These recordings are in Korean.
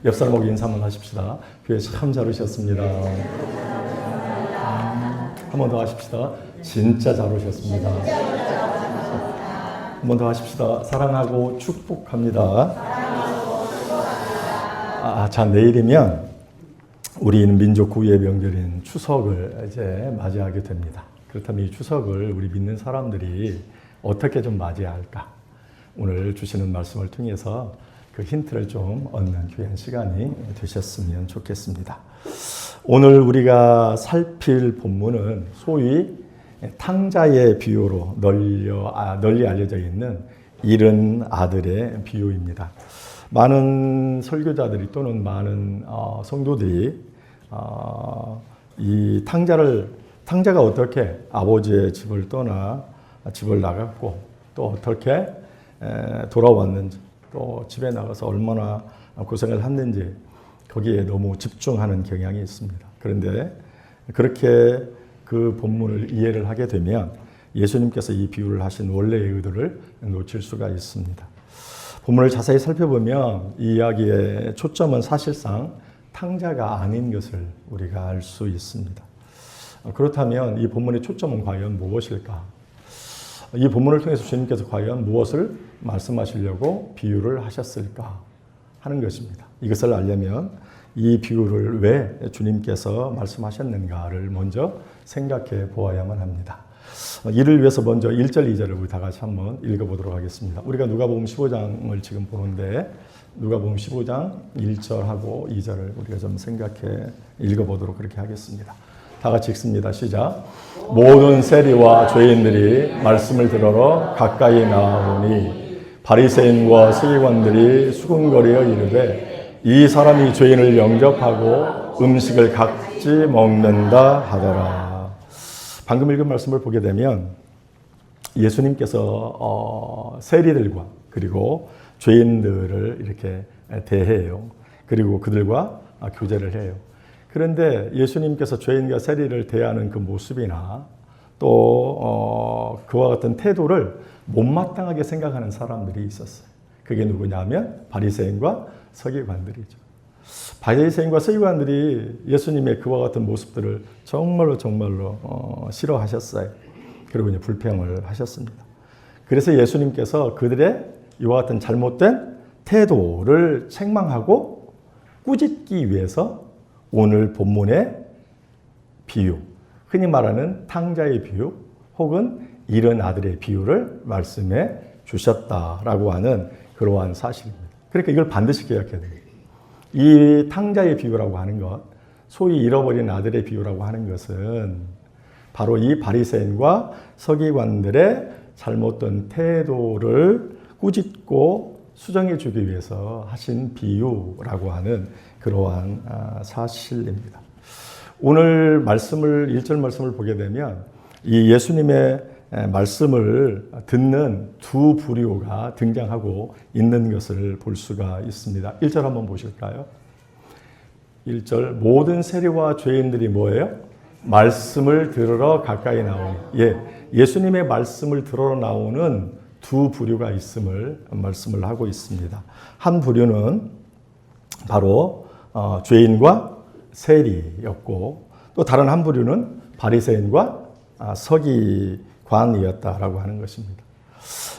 옆 사람하고 인사 한번 하십시다. 교회 참 잘 오셨습니다. 한 번 더 하십시다. 진짜 잘 오셨습니다. 한 번 더 하십시다. 사랑하고 축복합니다. 자, 내일이면 우리는 민족 구유의 명절인 추석을 이제 맞이하게 됩니다. 그렇다면 이 추석을 우리 믿는 사람들이 어떻게 좀 맞이할까? 오늘 주시는 말씀을 통해서 그 힌트를 좀 얻는 귀한 시간이 되셨으면 좋겠습니다. 오늘 우리가 살필 본문은 소위 탕자의 비유로 널리 알려져 있는 잃은 아들의 비유입니다. 많은 설교자들이 또는 많은 성도들이 이 탕자가 어떻게 아버지의 집을 떠나 집을 나갔고 또 어떻게 돌아왔는지 또 집에 나가서 얼마나 고생을 했는지 거기에 너무 집중하는 경향이 있습니다. 그런데 그렇게 그 본문을 이해를 하게 되면 예수님께서 이 비유를 하신 원래의 의도를 놓칠 수가 있습니다. 본문을 자세히 살펴보면 이 이야기의 초점은 사실상 탕자가 아닌 것을 우리가 알 수 있습니다. 그렇다면 이 본문의 초점은 과연 무엇일까? 이 본문을 통해서 주님께서 과연 무엇을 말씀하시려고 비유를 하셨을까 하는 것입니다. 이것을 알려면 이 비유를 왜 주님께서 말씀하셨는가를 먼저 생각해 보아야만 합니다. 이를 위해서 먼저 1절, 2절을 우리 다 같이 한번 읽어보도록 하겠습니다. 우리가 누가복음 15장을 지금 보는데 누가복음 15장 1절하고 2절을 우리가 좀 생각해 읽어보도록 그렇게 하겠습니다. 다 같이 읽습니다. 시작. 모든 세리와 죄인들이 말씀을 들으러 가까이 나아오니 바리새인과 서기관들이 수군거리어 이르되 이 사람이 죄인을 영접하고 음식을 각지 먹는다 하더라. 방금 읽은 말씀을 보게 되면 예수님께서 세리들과 그리고 죄인들을 이렇게 대해요. 그리고 그들과 교제를 해요. 그런데 예수님께서 죄인과 세리를 대하는 그 모습이나 또 그와 같은 태도를 못마땅하게 생각하는 사람들이 있었어요. 그게 누구냐면 바리새인과 서기관들이죠. 바리새인과 서기관들이 예수님의 그와 같은 모습들을 정말로 싫어하셨어요. 그리고 이제 불평을 하셨습니다. 그래서 예수님께서 그들의 이와 같은 잘못된 태도를 책망하고 꾸짖기 위해서 오늘 본문의 비유, 흔히 말하는 탕자의 비유 혹은 잃은 아들의 비유를 말씀해 주셨다라고 하는 그러한 사실입니다. 그러니까 이걸 반드시 기억해야 돼요. 이 탕자의 비유라고 하는 것, 소위 잃어버린 아들의 비유라고 하는 것은 바로 이 바리새인과 서기관들의 잘못된 태도를 꾸짖고 수정해 주기 위해서 하신 비유라고 하는 그러한 사실입니다. 오늘 말씀을 1절 말씀을 보게 되면 이 예수님의 말씀을 듣는 두 부류가 등장하고 있는 것을 볼 수가 있습니다. 1절 한번 보실까요? 1절 모든 세리와 죄인들이 뭐예요? 말씀을 들으러 가까이 나오니 예수님의 말씀을 들으러 나오는 두 부류가 있음을 말씀을 하고 있습니다. 한 부류는 바로 죄인과 세리였고 또 다른 한 부류는 바리새인과 서기관이었다라고 하는 것입니다.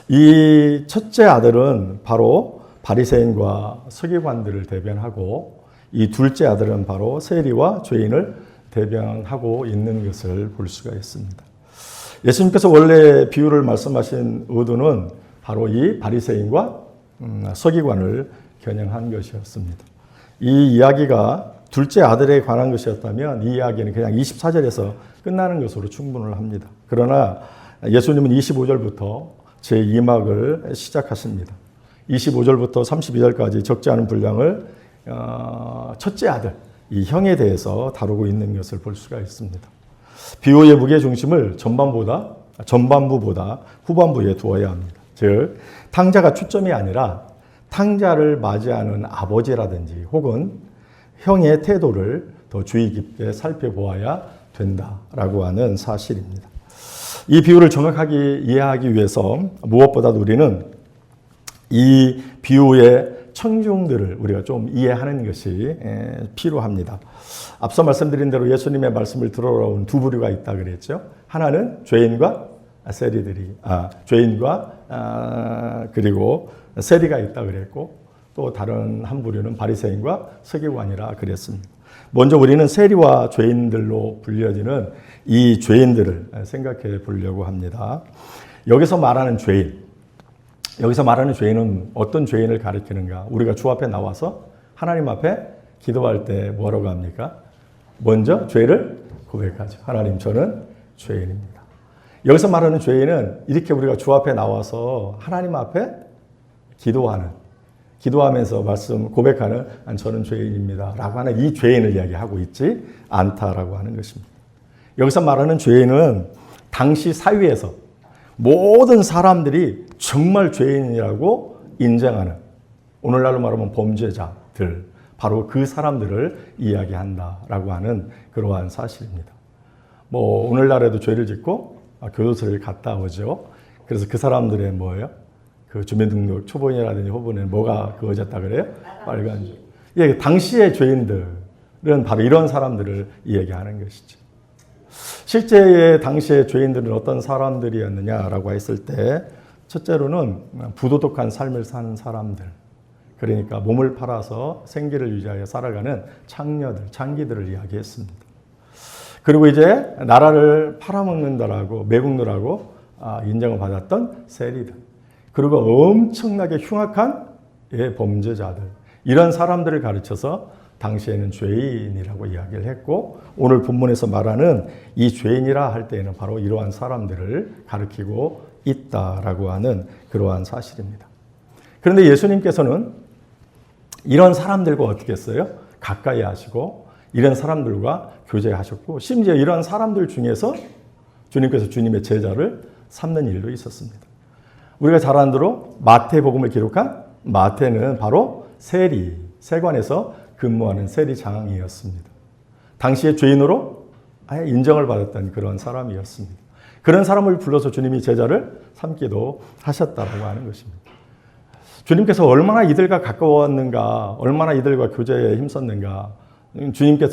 이 첫째 아들은 바로 바리새인과 서기관들을 대변하고 이 둘째 아들은 바로 세리와 죄인을 대변하고 있는 것을 볼 수가 있습니다. 예수님께서 원래 비유를 말씀하신 의도는 바로 이 바리새인과 서기관을 겨냥한 것이었습니다. 이 이야기가 둘째 아들에 관한 것이었다면 이 이야기는 그냥 24절에서 끝나는 것으로 충분을 합니다. 그러나 예수님은 25절부터 제2막을 시작하십니다. 25절부터 32절까지 적지 않은 분량을 첫째 아들, 이 형에 대해서 다루고 있는 것을 볼 수가 있습니다. 비유의 무게 중심을 전반부보다 후반부에 두어야 합니다. 즉 탕자가 초점이 아니라 탕자를 맞이하는 아버지라든지 혹은 형의 태도를 더 주의 깊게 살펴보아야 된다라고 하는 사실입니다. 이 비유를 정확하게 이해하기 위해서 무엇보다도 우리는 이 비유의 청중들을 우리가 좀 이해하는 것이 필요합니다. 앞서 말씀드린 대로 예수님의 말씀을 들어온 두 부류가 있다 그랬죠. 하나는 죄인과 세리들이, 죄인과 그리고 세리가 있다 그랬고, 또 다른 한 부류는 바리새인과 서기관이라 그랬습니다. 먼저 우리는 세리와 죄인들로 불려지는 이 죄인들을 생각해 보려고 합니다. 여기서 말하는 죄인은 어떤 죄인을 가리키는가? 우리가 주 앞에 나와서 하나님 앞에 기도할 때 뭐라고 합니까? 먼저 죄를 고백하죠. 하나님, 저는 죄인입니다. 여기서 말하는 죄인은 이렇게 우리가 주 앞에 나와서 하나님 앞에 기도하면서 말씀 고백하는 저는 죄인입니다 라고 하는 이 죄인을 이야기하고 있지 않다라고 하는 것입니다. 여기서 말하는 죄인은 당시 사회에서 모든 사람들이 정말 죄인이라고 인정하는, 오늘날로 말하면 범죄자들, 바로 그 사람들을 이야기한다라고 하는 그러한 사실입니다. 오늘날에도 죄를 짓고 교도소를 갔다 오죠. 그래서 그 사람들의 뭐예요? 그 주민등록 초본이라든지 호본에 뭐가 그어졌다 그래요? 빨간. 예, 당시의 죄인들은 바로 이런 사람들을 이야기하는 것이죠. 실제의 당시의 죄인들은 어떤 사람들이었느냐라고 했을 때, 첫째로는 부도덕한 삶을 사는 사람들, 그러니까 몸을 팔아서 생계를 유지하여 살아가는 창기들을 이야기했습니다. 그리고 이제 나라를 팔아먹는다라고, 매국노라고 인정을 받았던 세리들, 그리고 엄청나게 흉악한 범죄자들, 이런 사람들을 가르쳐서 당시에는 죄인이라고 이야기를 했고, 오늘 본문에서 말하는 이 죄인이라 할 때에는 바로 이러한 사람들을 가리키고 있다라고 하는 그러한 사실입니다. 그런데 예수님께서는 이런 사람들과 어떻게 했어요? 가까이 하시고 이런 사람들과 교제하셨고, 심지어 이런 사람들 중에서 주님께서 주님의 제자를 삼는 일도 있었습니다. 우리가 잘 아는 대로 마태복음을 기록한 마태는 바로 세관에서 근무하는 세리장이었습니다. 당시에 죄인으로 아예 인정을 받았던 그런 사람이었습니다. 그런 사람을 불러서 주님이 제자를 삼기도 하셨다고 하는 것입니다. 주님께서 얼마나 이들과 가까웠는가, 얼마나 이들과 교제에 힘썼는가. 주님께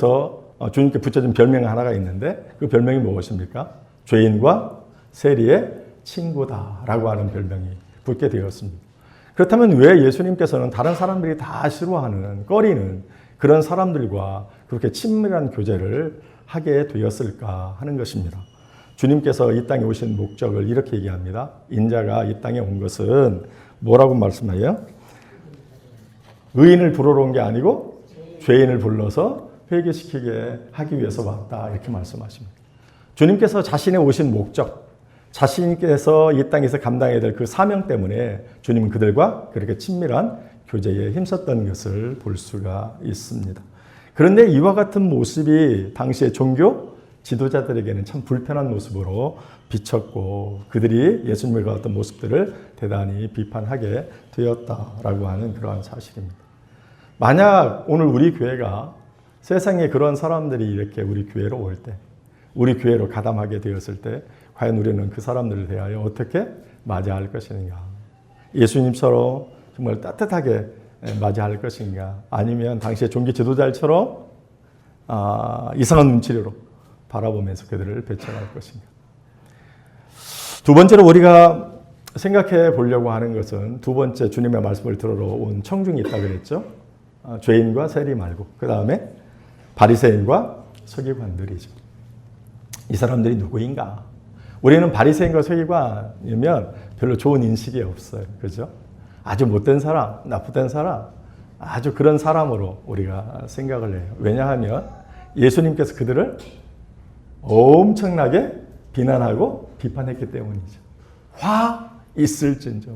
붙여진 별명 하나가 있는데 그 별명이 무엇입니까? 죄인과 세리의 친구다라고 하는 별명이 붙게 되었습니다. 그렇다면 왜 예수님께서는 다른 사람들이 다 싫어하는, 꺼리는 그런 사람들과 그렇게 친밀한 교제를 하게 되었을까 하는 것입니다. 주님께서 이 땅에 오신 목적을 이렇게 얘기합니다. 인자가 이 땅에 온 것은 뭐라고 말씀해요? 의인을 부르러 온 게 아니고 죄인을 불러서 회개시키게 하기 위해서 왔다, 이렇게 말씀하십니다. 주님께서 자신의 오신 목적, 자신께서 이 땅에서 감당해야 될 그 사명 때문에 주님은 그들과 그렇게 친밀한 교제에 힘썼던 것을 볼 수가 있습니다. 그런데 이와 같은 모습이 당시의 종교 지도자들에게는 참 불편한 모습으로 비쳤고, 그들이 예수님을 가졌던 모습들을 대단히 비판하게 되었다라고 하는 그러한 사실입니다. 만약 오늘 우리 교회가 세상에 그런 사람들이 이렇게 우리 교회로 올 때, 우리 교회로 가담하게 되었을 때, 과연 우리는 그 사람들을 대하여 어떻게 맞이할 것인가? 예수님처럼 정말 따뜻하게 맞이할 것인가? 아니면 당시의 종교 지도자처럼 이상한 눈치로 바라보면서 그들을 배척할 것인가? 두 번째로 우리가 생각해 보려고 하는 것은, 두 번째 주님의 말씀을 들으러 온 청중이 있다 그랬죠? 죄인과 세리 말고 그 다음에 바리새인과 서기관들이죠. 이 사람들이 누구인가? 우리는 바리새인과 서기관이면 별로 좋은 인식이 없어요. 그죠? 아주 못된 사람, 나쁘된 사람, 아주 그런 사람으로 우리가 생각을 해요. 왜냐하면 예수님께서 그들을 엄청나게 비난하고 비판했기 때문이죠. 화 있을진저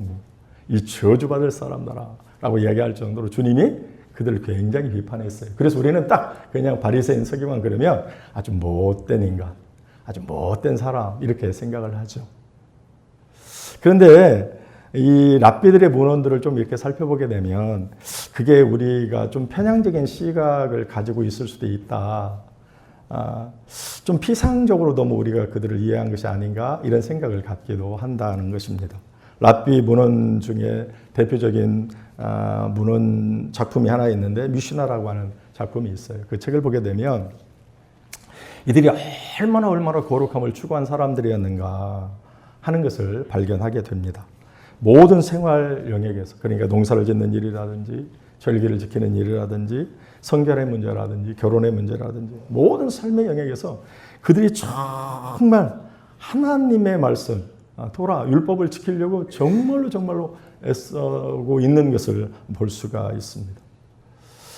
이 저주받을 사람들아 라고 이야기할 정도로 주님이 그들을 굉장히 비판했어요. 그래서 우리는 딱 그냥 바리새인 서기관 그러면 아주 못된 인간, 아주 못된 사람 이렇게 생각을 하죠. 그런데 이 랍비들의 문헌들을 좀 이렇게 살펴보게 되면 그게 우리가 좀 편향적인 시각을 가지고 있을 수도 있다. 좀 피상적으로 너무 우리가 그들을 이해한 것이 아닌가 이런 생각을 갖기도 한다는 것입니다. 랍비 문헌 중에 대표적인 문헌 작품이 하나 있는데 미슈나라고 하는 작품이 있어요. 그 책을 보게 되면 이들이 얼마나 거룩함을 추구한 사람들이었는가 하는 것을 발견하게 됩니다. 모든 생활 영역에서, 그러니까 농사를 짓는 일이라든지 절기를 지키는 일이라든지 성결의 문제라든지 결혼의 문제라든지 모든 삶의 영역에서 그들이 정말 하나님의 말씀, 토라, 율법을 지키려고 정말로 애쓰고 있는 것을 볼 수가 있습니다.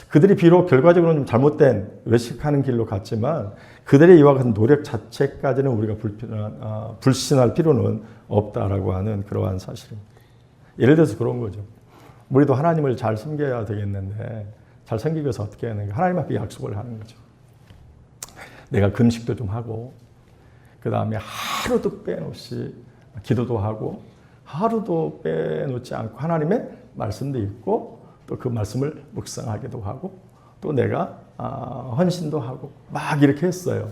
그들이 비록 결과적으로는 좀 잘못된 외식하는 길로 갔지만 그들의 이와 같은 노력 자체까지는 우리가 불신할 필요는 없다라고 하는 그러한 사실입니다. 예를 들어서 그런 거죠. 우리도 하나님을 잘 섬겨야 되겠는데 잘 섬기기 위해서 어떻게 하는가? 하나님 앞에 약속을 하는 거죠. 내가 금식도 좀 하고 그 다음에 하루도 빼놓지 기도도 하고 하루도 빼놓지 않고 하나님의 말씀도 읽고 또 그 말씀을 묵상하기도 하고 또 내가 헌신도 하고 막 이렇게 했어요.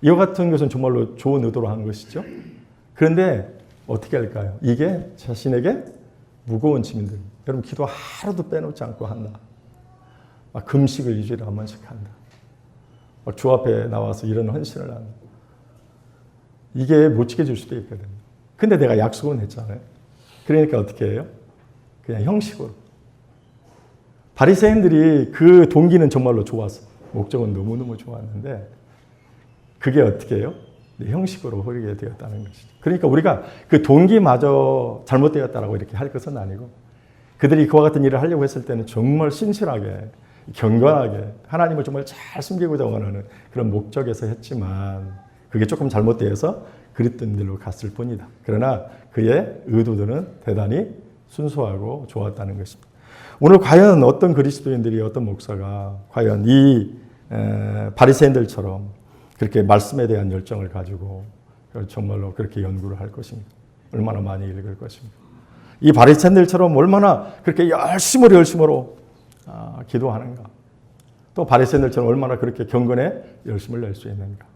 이와 같은 것은 정말로 좋은 의도로 한 것이죠. 그런데 어떻게 할까요? 이게 자신에게 무거운 짐인들. 여러분 기도 하루도 빼놓지 않고 한다. 막 금식을 일주일에 한 번씩 한다. 막 주 앞에 나와서 이런 헌신을 한다. 이게 못 지켜줄 수도 있거든요. 근데 내가 약속은 했잖아요. 그러니까 어떻게 해요? 그냥 형식으로. 바리새인들이 그 동기는 정말로 좋았어. 목적은 너무너무 좋았는데 그게 어떻게 해요? 형식으로 흐르게 되었다는 것이죠. 그러니까 우리가 그 동기마저 잘못되었다라고 이렇게 할 것은 아니고 그들이 그와 같은 일을 하려고 했을 때는 정말 신실하게 경건하게 하나님을 정말 잘 숨기고자 원하는 그런 목적에서 했지만 그게 조금 잘못되어서 그랬던 일로 갔을 뿐이다. 그러나 그의 의도들은 대단히 순수하고 좋았다는 것입니다. 오늘 과연 어떤 그리스도인들이 어떤 목사가 과연 이 바리새인들처럼 그렇게 말씀에 대한 열정을 가지고 정말로 그렇게 연구를 할 것입니다. 얼마나 많이 읽을 것입니다. 이 바리새인들처럼 얼마나 그렇게 열심으로 기도하는가. 또 바리새인들처럼 얼마나 그렇게 경건에 열심을 낼 수 있는가.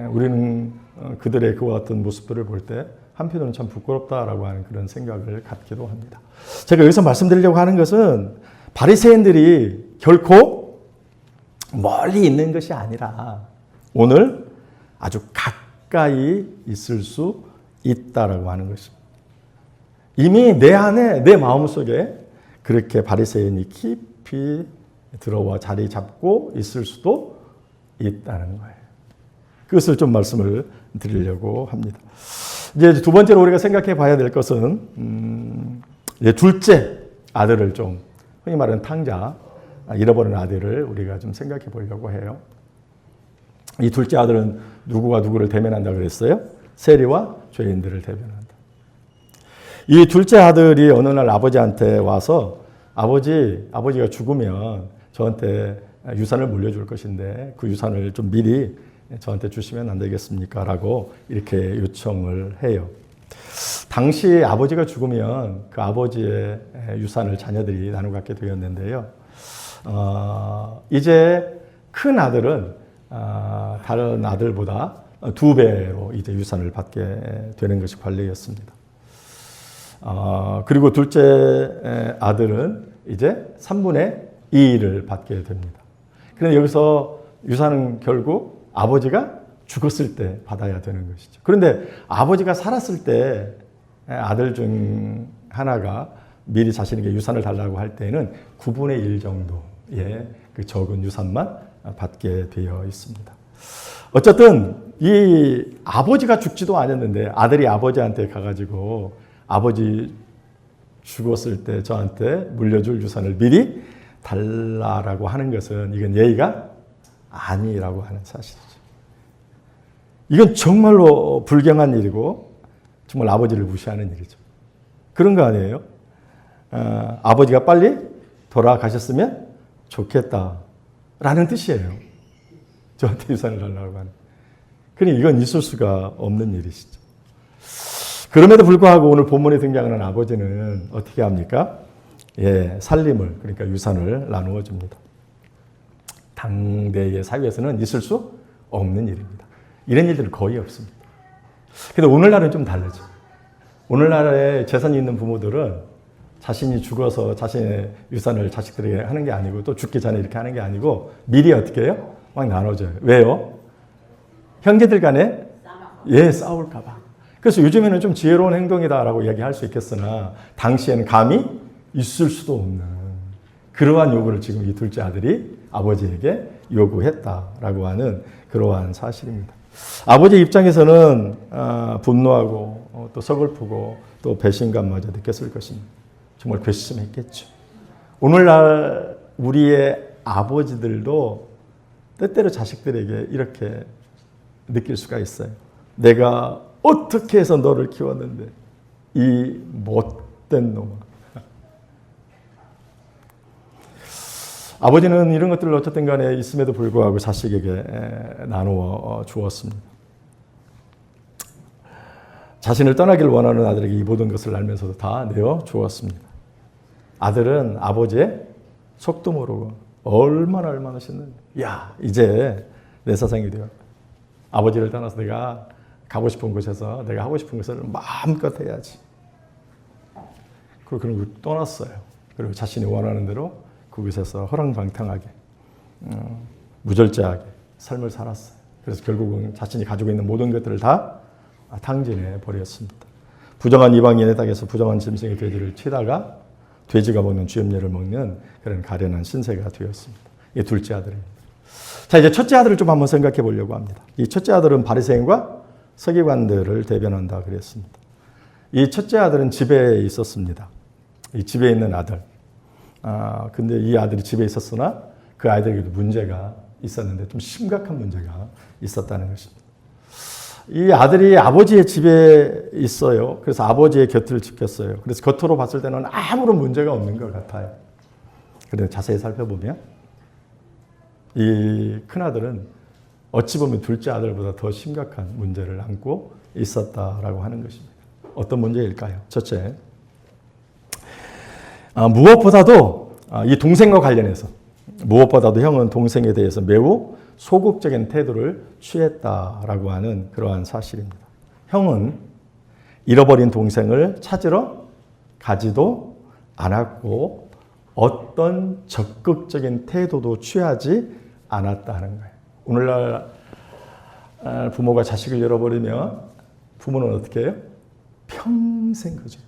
우리는 그들의 그와 같은 모습들을 볼 때 한편으로는 참 부끄럽다라고 하는 그런 생각을 갖기도 합니다. 제가 여기서 말씀드리려고 하는 것은 바리새인들이 결코 멀리 있는 것이 아니라 오늘 아주 가까이 있을 수 있다라고 하는 것입니다. 이미 내 안에 내 마음속에 그렇게 바리새인이 깊이 들어와 자리 잡고 있을 수도 있다는 거예요. 그것을 좀 말씀을 드리려고 합니다. 이제 두 번째로 우리가 생각해 봐야 될 것은 이제 둘째 아들을 좀 흔히 말하는 탕자, 잃어버린 아들을 우리가 좀 생각해 보려고 해요. 이 둘째 아들은 누구가 누구를 대면한다 그랬어요? 세리와 죄인들을 대면한다. 이 둘째 아들이 어느 날 아버지한테 와서 아버지가 죽으면 저한테 유산을 물려줄 것인데 그 유산을 좀 미리 저한테 주시면 안 되겠습니까? 라고 이렇게 요청을 해요. 당시 아버지가 죽으면 그 아버지의 유산을 자녀들이 나눠 갖게 되었는데요. 이제 큰 아들은 다른 아들보다 2배로 이제 유산을 받게 되는 것이 관례였습니다. 그리고 둘째 아들은 이제 3분의 2를 받게 됩니다. 그런데 여기서 유산은 결국 아버지가 죽었을 때 받아야 되는 것이죠. 그런데 아버지가 살았을 때 아들 중 하나가 미리 자신에게 유산을 달라고 할 때는 9분의 1 정도의 그 적은 유산만 받게 되어 있습니다. 어쨌든 이 아버지가 죽지도 않았는데 아들이 아버지한테 가가지고 아버지 죽었을 때 저한테 물려줄 유산을 미리 달라라고 하는 것은 이건 예의가 아니라고 하는 사실이죠. 이건 정말로 불경한 일이고 정말 아버지를 무시하는 일이죠. 그런 거 아니에요? 아버지가 빨리 돌아가셨으면 좋겠다라는 뜻이에요. 저한테 유산을 달라고 하는. 그러니 이건 있을 수가 없는 일이시죠. 그럼에도 불구하고 오늘 본문에 등장하는 아버지는 어떻게 합니까? 살림을, 그러니까 유산을 나누어 줍니다. 당대의 사회에서는 있을 수 없는 일입니다. 이런 일들은 거의 없습니다. 근데 오늘날은 좀 다르죠. 오늘날에 재산이 있는 부모들은 자신이 죽어서 자신의 유산을 자식들에게 하는 게 아니고 또 죽기 전에 이렇게 하는 게 아니고 미리 어떻게 해요? 막 나눠줘요. 왜요? 형제들 간에 싸울까 봐. 그래서 요즘에는 좀 지혜로운 행동이다라고 이야기할 수 있겠으나 당시에는 감히 있을 수도 없는 그러한 요구를 지금 이 둘째 아들이 아버지에게 요구했다라고 하는 그러한 사실입니다. 아버지 입장에서는 분노하고 또 서글프고 또 배신감마저 느꼈을 것입니다. 정말 괘씸했겠죠. 오늘날 우리의 아버지들도 때때로 자식들에게 이렇게 느낄 수가 있어요. 내가 어떻게 해서 너를 키웠는데 이 못된 놈아. 아버지는 이런 것들을 어쨌든 간에 있음에도 불구하고 자식에게 나누어 주었습니다. 자신을 떠나기를 원하는 아들에게 이 모든 것을 알면서도 다 내어 주었습니다. 아들은 아버지의 속도 모르고 얼마나 신는데 야 이제 내 세상이 되어 아버지를 떠나서 내가 가고 싶은 곳에서 내가 하고 싶은 것을 마음껏 해야지. 그리고 떠났어요. 그리고 자신이 원하는 대로 그곳에서 허랑방탕하게 무절제하게 삶을 살았어요. 그래서 결국은 자신이 가지고 있는 모든 것들을 다 탕진해 버렸습니다. 부정한 이방인의 땅에서 부정한 짐승의 돼지를 치다가 돼지가 먹는 쥐염려를 먹는 그런 가련한 신세가 되었습니다. 이 둘째 아들입니다. 자, 이제 첫째 아들을 좀 한번 생각해 보려고 합니다. 이 첫째 아들은 바리새인과 서기관들을 대변한다 그랬습니다. 이 첫째 아들은 집에 있었습니다. 이 집에 있는 아들. 근데 이 아들이 집에 있었으나 그 아이들에게도 문제가 있었는데 좀 심각한 문제가 있었다는 것입니다. 이 아들이 아버지의 집에 있어요. 그래서 아버지의 곁을 지켰어요. 그래서 겉으로 봤을 때는 아무런 문제가 없는 것 같아요. 그런데 자세히 살펴보면 이 큰아들은 어찌 보면 둘째 아들보다 더 심각한 문제를 안고 있었다라고 하는 것입니다. 어떤 문제일까요? 첫째, 무엇보다도 이 동생과 관련해서 무엇보다도 형은 동생에 대해서 매우 소극적인 태도를 취했다라고 하는 그러한 사실입니다. 형은 잃어버린 동생을 찾으러 가지도 않았고 어떤 적극적인 태도도 취하지 않았다는 거예요. 오늘날 부모가 자식을 잃어버리면 부모는 어떻게 해요? 평생 그죠.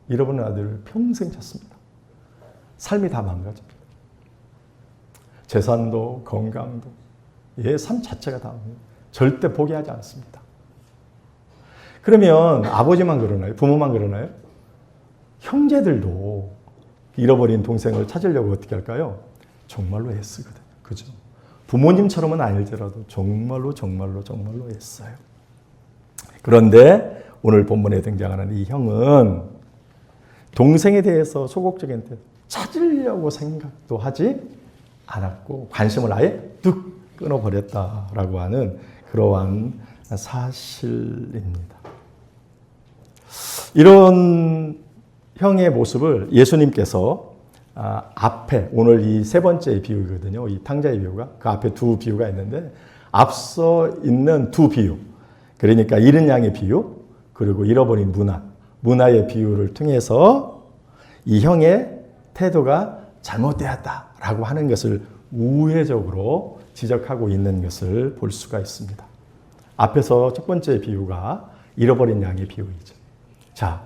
잃어버린 아들을 평생 찾습니다. 삶이 다 망가집니다. 재산도 건강도 삶 자체가 다 절대 포기하지 않습니다. 그러면 아버지만 그러나요? 부모만 그러나요? 형제들도 잃어버린 동생을 찾으려고 어떻게 할까요? 정말로 애쓰거든요. 그죠? 부모님처럼은 아닐지라도 정말로 애써요. 그런데 오늘 본문에 등장하는 이 형은 동생에 대해서 소극적인 태도, 찾으려고 생각도 하지 않았고 관심을 아예 뚝 끊어버렸다라고 하는 그러한 사실입니다. 이런 형의 모습을 예수님께서 앞에 오늘 이 세 번째 비유거든요. 이 탕자의 비유가 그 앞에 두 비유가 있는데 앞서 있는 두 비유 그러니까 잃은 양의 비유 그리고 잃어버린 문화의 비유를 통해서 이 형의 태도가 잘못되었다라고 하는 것을 우회적으로 지적하고 있는 것을 볼 수가 있습니다. 앞에서 첫 번째 비유가 잃어버린 양의 비유이죠. 자,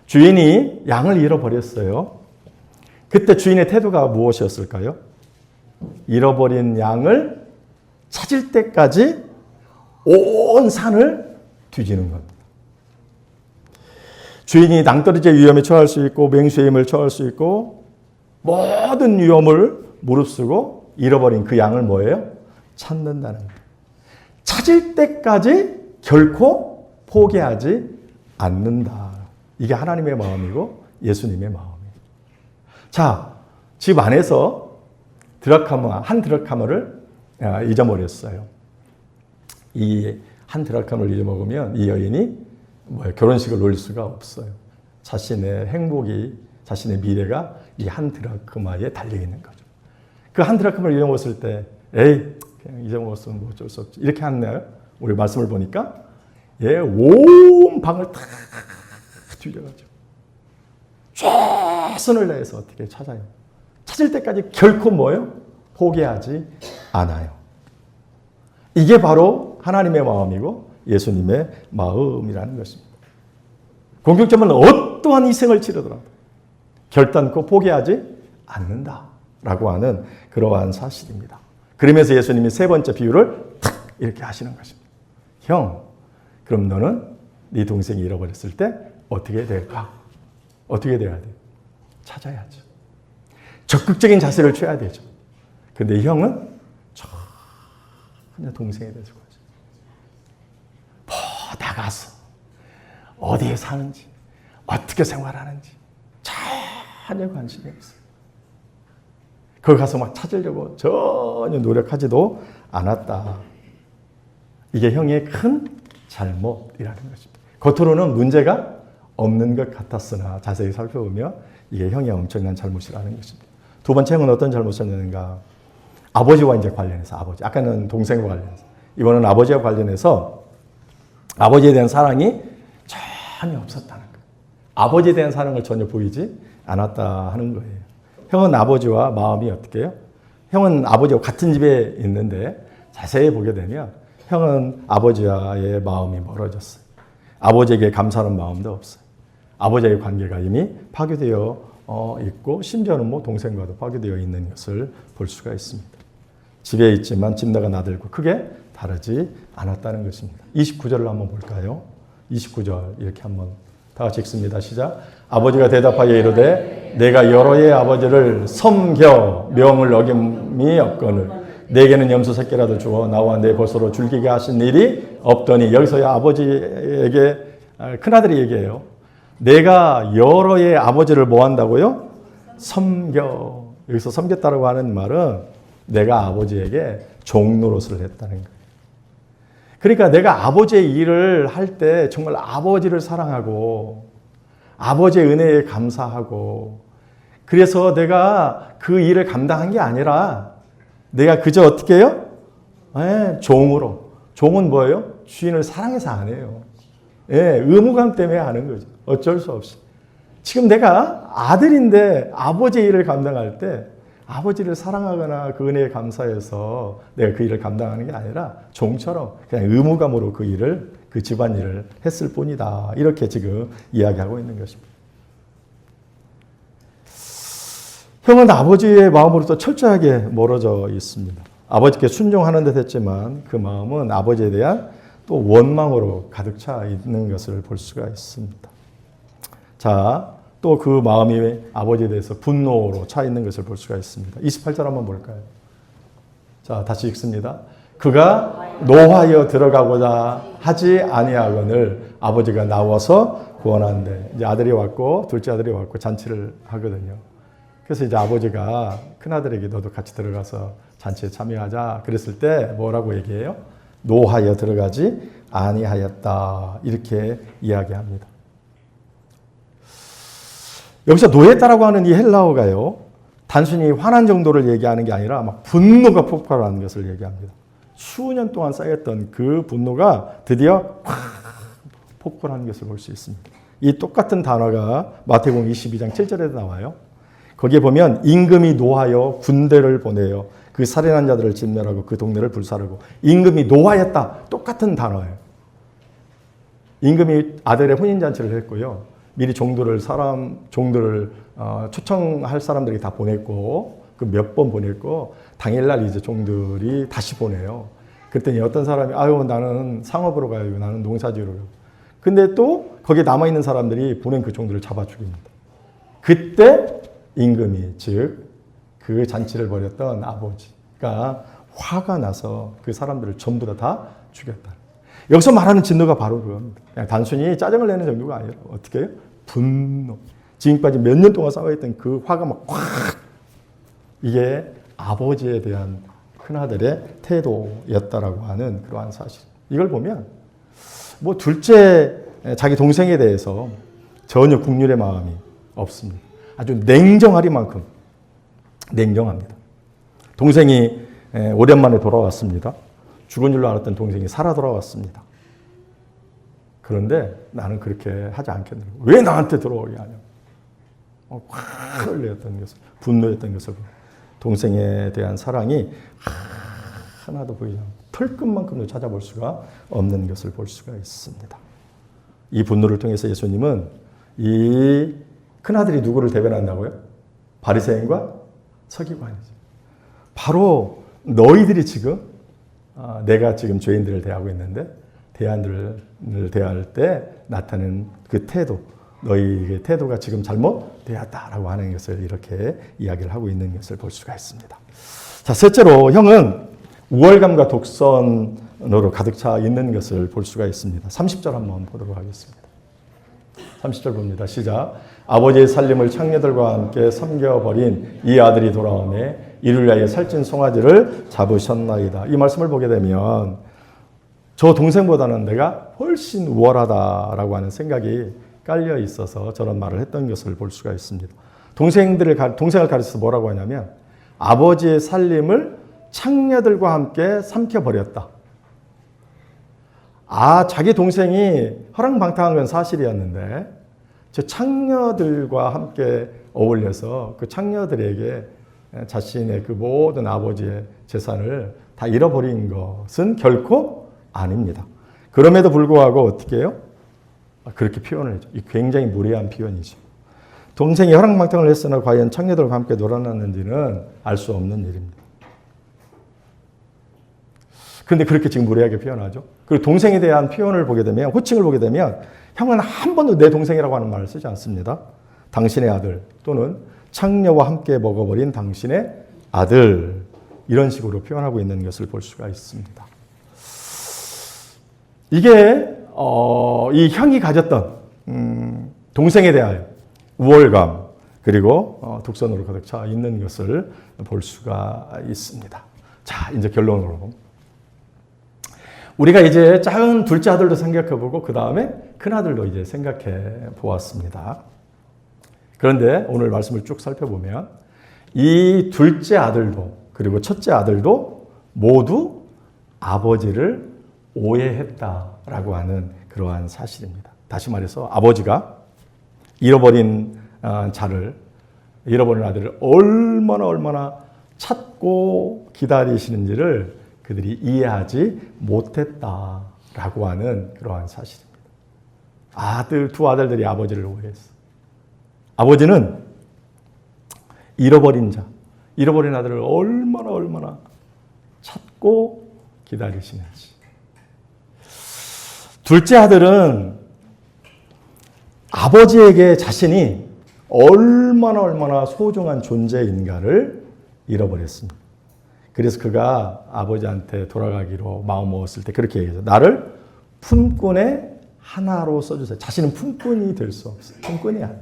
주인이 양을 잃어버렸어요. 그때 주인의 태도가 무엇이었을까요? 잃어버린 양을 찾을 때까지 온 산을 뒤지는 겁니다. 주인이 낭떠러지의 위험에 처할 수 있고 맹수의 힘을 처할 수 있고 모든 위험을 무릅쓰고 잃어버린 그 양을 뭐예요? 찾는다는 거예요. 찾을 때까지 결코 포기하지 않는다. 이게 하나님의 마음이고 예수님의 마음이에요. 자, 집 안에서 한 드라카마를 잊어버렸어요. 이 한 드라카마를 잊어먹으면 이 여인이 결혼식을 올릴 수가 없어요. 자신의 행복이, 자신의 미래가 이 한 드라크마에 달려있는 거죠. 그 한 드라크마를 잊어먹었을 때 에이 그냥 잊어먹었으면 뭐 어쩔 수 없지 이렇게 하나요? 우리 말씀을 보니까 온 방을 다 뒤져가지고 최선을 다해서 어떻게 찾아요. 찾을 때까지 결코 뭐예요? 포기하지 않아요. 이게 바로 하나님의 마음이고 예수님의 마음이라는 것입니다. 공격점은 어떠한 희생을 치르더라도 결단코 포기하지 않는다라고 하는 그러한 사실입니다. 그러면서 예수님이 세 번째 비유를 탁 이렇게 하시는 것입니다. 형, 그럼 너는 네 동생이 잃어버렸을 때 어떻게 될까? 어떻게 돼야 돼? 찾아야죠. 적극적인 자세를 취해야 되죠. 근데 형은 전혀 동생에 대해서 나가서 어디에 사는지, 어떻게 생활하는지 전혀 관심이 없어요. 거기 가서 막 찾으려고 전혀 노력하지도 않았다. 이게 형의 큰 잘못이라는 것입니다. 겉으로는 문제가 없는 것 같았으나 자세히 살펴보면 이게 형의 엄청난 잘못이라는 것입니다. 두 번째 형은 어떤 잘못을 했는가? 아버지와 이제 관련해서 아버지. 아까는 동생과 관련해서. 이번은 아버지와 관련해서 아버지에 대한 사랑이 전혀 없었다는 거예요. 아버지에 대한 사랑을 전혀 보이지 않았다 하는 거예요. 형은 아버지와 마음이 어떻게 해요? 형은 아버지와 같은 집에 있는데 자세히 보게 되면 형은 아버지와의 마음이 멀어졌어요. 아버지에게 감사하는 마음도 없어요. 아버지의 관계가 이미 파괴되어 있고 심지어는 뭐 동생과도 파괴되어 있는 것을 볼 수가 있습니다. 집에 있지만 집 나가 나들고 크게 다르지 않았다는 것입니다. 29절을 한번 볼까요? 29절 이렇게 한번 다 같이 읽습니다. 시작. 아버지가 대답하여 이르되 내가 여러 해의 아버지를 섬겨 명을 어김이 없거늘 내게는 염소 새끼라도 주어 나와 내 벗으로 줄기게 하신 일이 없더니 여기서 아버지에게 큰아들이 얘기해요. 내가 여러 해의 아버지를 뭐 한다고요? 섬겨. 여기서 섬겼다고 하는 말은 내가 아버지에게 종노릇을 했다는 거예요. 그러니까 내가 아버지의 일을 할 때 정말 아버지를 사랑하고 아버지의 은혜에 감사하고 그래서 내가 그 일을 감당한 게 아니라 내가 그저 어떻게 해요? 종으로. 종은 뭐예요? 주인을 사랑해서 안 해요. 의무감 때문에 하는 거죠. 어쩔 수 없이. 지금 내가 아들인데 아버지의 일을 감당할 때 아버지를 사랑하거나 그 은혜에 감사해서 내가 그 일을 감당하는 게 아니라 종처럼 그냥 의무감으로 그 일을, 그 집안일을 했을 뿐이다. 이렇게 지금 이야기하고 있는 것입니다. 형은 아버지의 마음으로부터 철저하게 멀어져 있습니다. 아버지께 순종하는 듯 했지만 그 마음은 아버지에 대한 또 원망으로 가득 차 있는 것을 볼 수가 있습니다. 자, 또 그 마음이 아버지에 대해서 분노로 차 있는 것을 볼 수가 있습니다. 28절 한번 볼까요? 자, 다시 읽습니다. 그가 노하여 들어가고자 하지 아니하거늘 아버지가 나와서 구원한대. 이제 아들이 왔고 둘째 아들이 왔고 잔치를 하거든요. 그래서 이제 아버지가 큰아들에게 너도 같이 들어가서 잔치에 참여하자 그랬을 때 뭐라고 얘기해요? 노하여 들어가지 아니하였다. 이렇게 이야기합니다. 여기서 노했다라고 하는 이 헬라어가요. 단순히 화난 정도를 얘기하는 게 아니라 막 분노가 폭발하는 것을 얘기합니다. 수년 동안 쌓였던 그 분노가 드디어 확 폭발하는 것을 볼 수 있습니다. 이 똑같은 단어가 마태복음 22장 7절에도 나와요. 거기에 보면 임금이 노하여 군대를 보내요. 그 살인한 자들을 진멸하고 그 동네를 불사르고. 임금이 노하였다. 똑같은 단어예요. 임금이 아들의 혼인잔치를 했고요. 미리 종들을 초청할 사람들이 다 보냈고 그 몇 번 보냈고 당일날 이제 종들이 다시 보내요. 그랬더니 어떤 사람이 아유 나는 상업으로 가요. 나는 농사지으러 가요. 근데 또 거기에 남아있는 사람들이 보낸 그 종들을 잡아 죽입니다. 그때 임금이 즉 그 잔치를 벌였던 아버지가 화가 나서 그 사람들을 전부 다 죽였다. 여기서 말하는 진노가 바로 그겁니다. 그냥 단순히 짜증을 내는 정도가 아니라 어떻게 해요? 분노. 지금까지 몇 년 동안 싸워있던 그 화가 막 확. 이게 아버지에 대한 큰아들의 태도였다라고 하는 그러한 사실. 이걸 보면 뭐 둘째 자기 동생에 대해서 전혀 긍휼의 마음이 없습니다. 아주 냉정하리만큼 냉정합니다. 동생이 오랜만에 돌아왔습니다. 죽은 줄로 알았던 동생이 살아 돌아왔습니다. 그런데 나는 그렇게 하지 않겠느냐고. 왜 나한테 들어오게 하냐. 확 흘렸던 것을, 분노했던 것을, 동생에 대한 사랑이 하나도 보이지 않고 털끝만큼도 찾아볼 수가 없는 것을 볼 수가 있습니다. 이 분노를 통해서 예수님은 이 큰아들이 누구를 대변한다고요? 바리새인과 서기관이죠. 바로 너희들이 지금 내가 지금 죄인들을 대하고 있는데 대안들을 대할 때 나타나는 그 태도, 너희의 태도가 지금 잘못되었다라고 하는 것을 이렇게 이야기를 하고 있는 것을 볼 수가 있습니다. 자, 셋째로 형은 우월감과 독선으로 가득 차 있는 것을 볼 수가 있습니다. 30절 한번 보도록 하겠습니다. 30절 봅니다. 시작. 아버지의 살림을 창녀들과 함께 섬겨버린 이 아들이 돌아오매 이를 위하여 살찐 송아지를 잡으셨나이다. 이 말씀을 보게 되면 저 동생보다는 내가 훨씬 우월하다라고 하는 생각이 깔려 있어서 저런 말을 했던 것을 볼 수가 있습니다. 동생을 가르쳐서 뭐라고 하냐면 아버지의 살림을 창녀들과 함께 삼켜버렸다. 자기 동생이 허랑방탕한 건 사실이었는데 저 창녀들과 함께 어울려서 그 창녀들에게 자신의 그 모든 아버지의 재산을 다 잃어버린 것은 결코 아닙니다. 그럼에도 불구하고 어떻게 해요? 그렇게 표현을 해줘. 굉장히 무례한 표현이죠. 동생이 허랑방탕을 했으나 과연 창녀들과 함께 놀아났는지는 알 수 없는 일입니다. 그런데 그렇게 지금 무례하게 표현하죠. 그리고 동생에 대한 표현을 보게 되면, 호칭을 보게 되면 형은 한 번도 내 동생이라고 하는 말을 쓰지 않습니다. 당신의 아들 또는 창녀와 함께 먹어버린 당신의 아들, 이런 식으로 표현하고 있는 것을 볼 수가 있습니다. 이게 이 형이 가졌던 동생에 대하여 우월감 그리고 독선으로 가득 차 있는 것을 볼 수가 있습니다. 자, 이제 결론으로 우리가 이제 작은 둘째 아들도 생각해보고 그 다음에 큰 아들도 이제 생각해 보았습니다. 그런데 오늘 말씀을 쭉 살펴보면 이 둘째 아들도 그리고 첫째 아들도 모두 아버지를 오해했다라고 하는 그러한 사실입니다. 다시 말해서 아버지가 잃어버린 아들을 얼마나 찾고 기다리시는지를 그들이 이해하지 못했다라고 하는 그러한 사실입니다. 두 아들들이 아버지를 오해했어. 아버지는 잃어버린 아들을 얼마나 찾고 기다리시는지. 둘째 아들은 아버지에게 자신이 얼마나 소중한 존재인가를 잃어버렸습니다. 그래서 그가 아버지한테 돌아가기로 마음먹었을 때 그렇게 얘기했어요. 나를 품꾼의 하나로 써주세요. 자신은 품꾼이 될 수 없어요. 품꾼이 아니에요.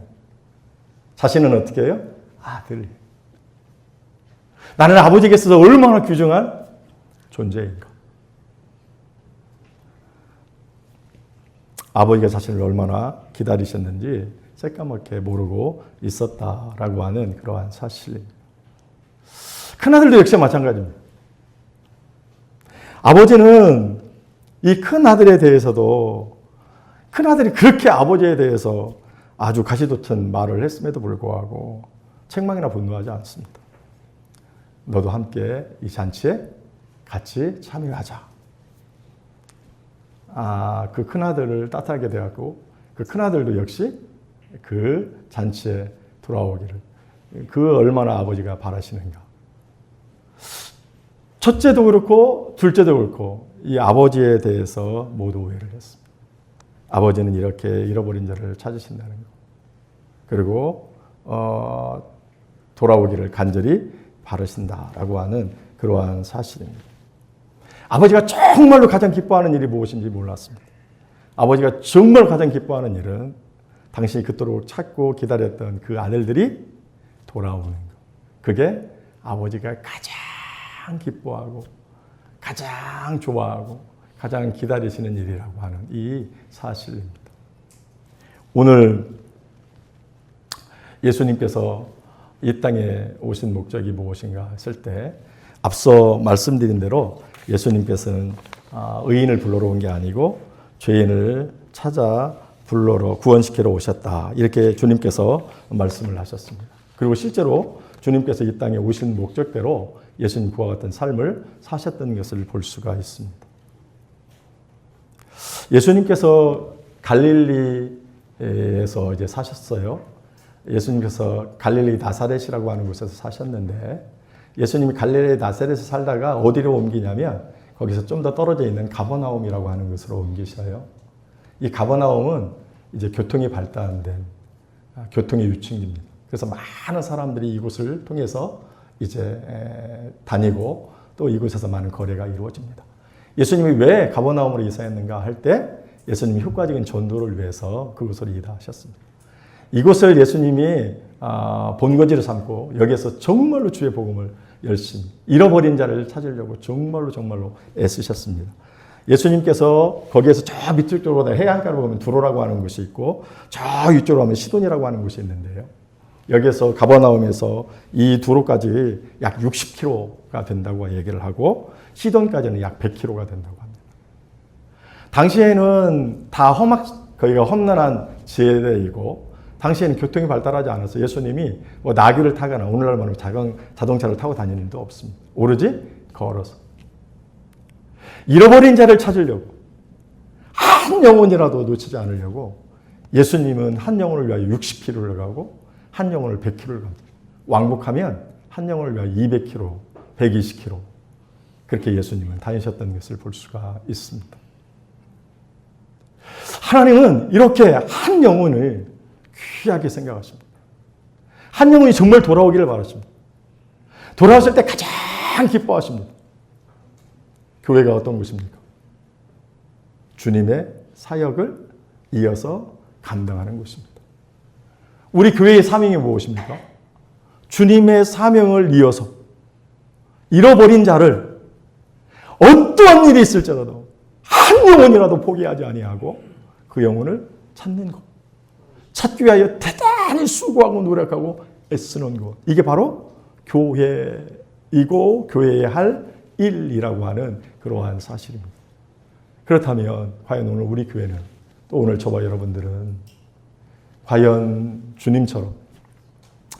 자신은 어떻게 해요? 아들. 나는 아버지에게 있어서 얼마나 귀중한 존재인가. 아버지가 자신을 얼마나 기다리셨는지 새까맣게 모르고 있었다라고 하는 그러한 사실입니다. 큰아들도 역시 마찬가지입니다. 아버지는 이 큰아들에 대해서도 큰아들이 그렇게 아버지에 대해서 아주 가시돋친 말을 했음에도 불구하고 책망이나 분노하지 않습니다. 너도 함께 이 잔치에 같이 참여하자. 그 큰아들을 따뜻하게 대하고 그 큰아들도 역시 그 잔치에 돌아오기를 그 얼마나 아버지가 바라시는가. 첫째도 그렇고 둘째도 그렇고 이 아버지에 대해서 모두 오해를 했습니다. 아버지는 이렇게 잃어버린 자를 찾으신다는 것. 그리고 돌아오기를 간절히 바라신다라고 하는 그러한 사실입니다. 아버지가 정말로 가장 기뻐하는 일이 무엇인지 몰랐습니다. 아버지가 정말 가장 기뻐하는 일은 당신이 그토록 찾고 기다렸던 그 아들들이 돌아오는 것. 그게 아버지가 가장 기뻐하고 가장 좋아하고 가장 기다리시는 일이라고 하는 이 사실입니다. 오늘 예수님께서 이 땅에 오신 목적이 무엇인가 했을 때 앞서 말씀드린 대로 예수님께서는 의인을 불러러 온 게 아니고 죄인을 찾아 불러러 구원시키러 오셨다. 이렇게 주님께서 말씀을 하셨습니다. 그리고 실제로 주님께서 이 땅에 오신 목적대로 예수님 그와 같은 삶을 사셨던 것을 볼 수가 있습니다. 예수님께서 갈릴리에서 이제 사셨어요. 예수님께서 갈릴리 나사렛이라고 하는 곳에서 사셨는데 예수님이 갈릴리 나사렛에서 살다가 어디로 옮기냐면 거기서 좀 더 떨어져 있는 가버나움이라고 하는 곳으로 옮기셔요. 이 가버나움은 이제 교통이 발달된 교통의 유치입니다. 그래서 많은 사람들이 이곳을 통해서 이제 다니고 또 이곳에서 많은 거래가 이루어집니다. 예수님이 왜 가버나움으로 이사했는가 할 때 예수님이 효과적인 전도를 위해서 그곳으로 이사하셨습니다. 이곳을 예수님이 본거지로 삼고 여기에서 정말로 주의 복음을 열심히 잃어버린 자를 찾으려고 정말로 애쓰셨습니다. 예수님께서 거기에서 저 밑쪽 쪽으로 해안가로 보면 두로라고 하는 곳이 있고 저 위쪽으로 가면 시돈이라고 하는 곳이 있는데요. 여기에서 가버나움에서 이 두로까지 약 60km가 된다고 얘기를 하고 시돈까지는 약 100km가 된다고 합니다. 당시에는 다 거기가 험난한 지대이고 당시에는 교통이 발달하지 않아서 예수님이 뭐 나귀를 타거나 오늘날만으로 자동차를 타고 다니는 일도 없습니다. 오로지 걸어서. 잃어버린 자를 찾으려고 한 영혼이라도 놓치지 않으려고 예수님은 한 영혼을 위하여 60km를 가고 한 영혼을 100km를 갑니다. 왕복하면 한 영혼을 위하여 200km, 120km 그렇게 예수님은 다니셨던 것을 볼 수가 있습니다. 하나님은 이렇게 한 영혼을 귀하게 생각하십니다. 한 영혼이 정말 돌아오기를 바라십니다. 돌아왔을 때 가장 기뻐하십니다. 교회가 어떤 곳입니까? 주님의 사역을 이어서 감당하는 곳입니다. 우리 교회의 사명이 무엇입니까? 주님의 사명을 이어서 잃어버린 자를 어떠한 일이 있을지라도 한 영혼이라도 포기하지 아니하고 그 영혼을 찾는 것. 찾기 위하여 대단히 수고하고 노력하고 애쓰는 것. 이게 바로 교회이고 교회에 할 일이라고 하는 그러한 사실입니다. 그렇다면 과연 오늘 우리 교회는 또 오늘 저와 여러분들은 과연 주님처럼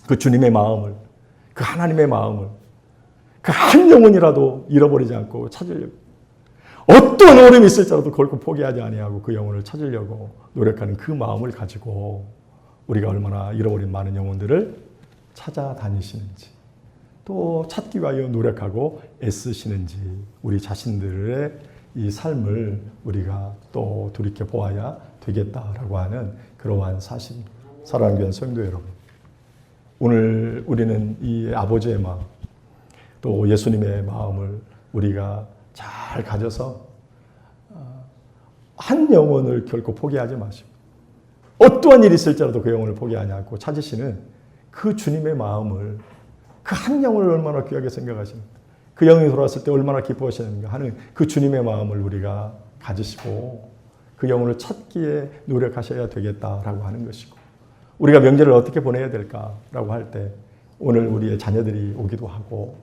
그 주님의 마음을 그 하나님의 마음을 그 한 영혼이라도 잃어버리지 않고 찾으려고 어떤 어려움이 있을지라도 결코 포기하지 아니하고 그 영혼을 찾으려고 노력하는 그 마음을 가지고 우리가 얼마나 잃어버린 많은 영혼들을 찾아다니시는지 또 찾기 위하여 노력하고 애쓰시는지 우리 자신들의 이 삶을 우리가 또 돌이켜 보아야 되겠다라고 하는 그러한 사실입니다. 사랑하는 교회 성도 여러분, 오늘 우리는 이 아버지의 마음 또 예수님의 마음을 우리가 잘 가져서 한 영혼을 결코 포기하지 마시고 어떠한 일이 있을지라도 그 영혼을 포기하지 않고 찾으시는 그 주님의 마음을 그 한 영혼을 얼마나 귀하게 생각하시는가 그 영혼이 돌아왔을 때 얼마나 기뻐하시는가 하는 그 주님의 마음을 우리가 가지시고 그 영혼을 찾기에 노력하셔야 되겠다라고 하는 것이고 우리가 명절을 어떻게 보내야 될까라고 할 때 오늘 우리의 자녀들이 오기도 하고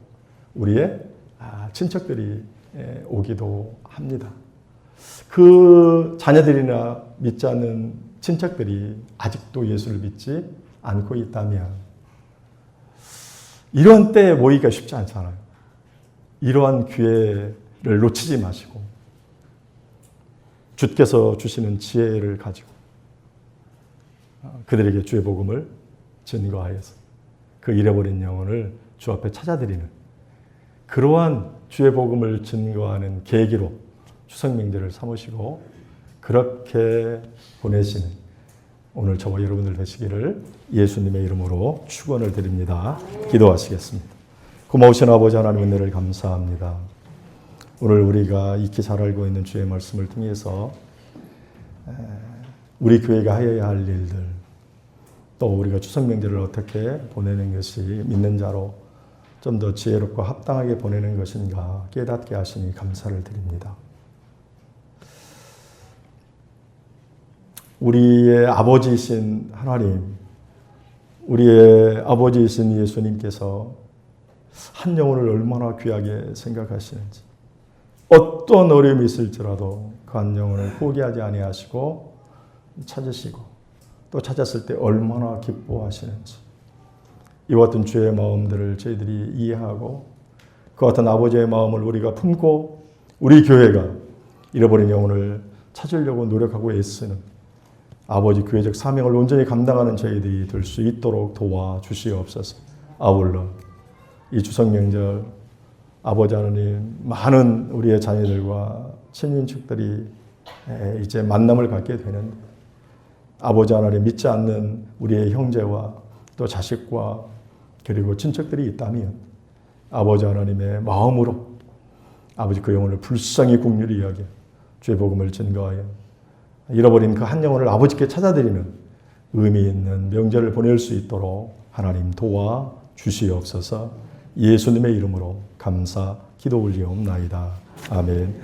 우리의 친척들이 오기도 합니다. 그 자녀들이나 믿지 않는 친척들이 아직도 예수를 믿지 않고 있다면 이런 때에 모이기가 쉽지 않잖아요. 이러한 기회를 놓치지 마시고 주께서 주시는 지혜를 가지고 그들에게 주의 복음을 증거하여서 그 잃어버린 영혼을 주 앞에 찾아드리는 그러한 주의 복음을 증거하는 계기로 추석 명절을 삼으시고 그렇게 보내시는 오늘 저와 여러분들 되시기를 예수님의 이름으로 축원을 드립니다. 기도하시겠습니다. 고마우신 아버지 하나님 은혜를 감사합니다. 오늘 우리가 익히 잘 알고 있는 주의 말씀을 통해서 우리 교회가 하여야 할 일들 또 우리가 추석 명절을 어떻게 보내는 것이 믿는 자로 좀 더 지혜롭고 합당하게 보내는 것인가 깨닫게 하시니 감사를 드립니다. 우리의 아버지이신 하나님, 우리의 아버지이신 예수님께서 한 영혼을 얼마나 귀하게 생각하시는지 어떤 어려움이 있을지라도 그 한 영혼을 포기하지 아니하시고 찾으시고 또 찾았을 때 얼마나 기뻐하시는지 이와 같은 주의 마음들을 저희들이 이해하고 그 같은 아버지의 마음을 우리가 품고 우리 교회가 잃어버린 영혼을 찾으려고 노력하고 애쓰는 아버지 교회적 사명을 온전히 감당하는 저희들이 될 수 있도록 도와주시옵소서. 아울러 이 추석 명절 아버지 하나님 많은 우리의 자녀들과 친인척들이 이제 만남을 갖게 되는데 아버지 하나님 믿지 않는 우리의 형제와 또 자식과 그리고 친척들이 있다면 아버지 하나님의 마음으로 아버지 그 영혼을 불쌍히 긍휼히 여겨 주의 복음을 증거하여 잃어버린 그 한 영혼을 아버지께 찾아드리는 의미 있는 명절을 보낼 수 있도록 하나님 도와 주시옵소서. 예수님의 이름으로 감사 기도 올리옵나이다. 아멘.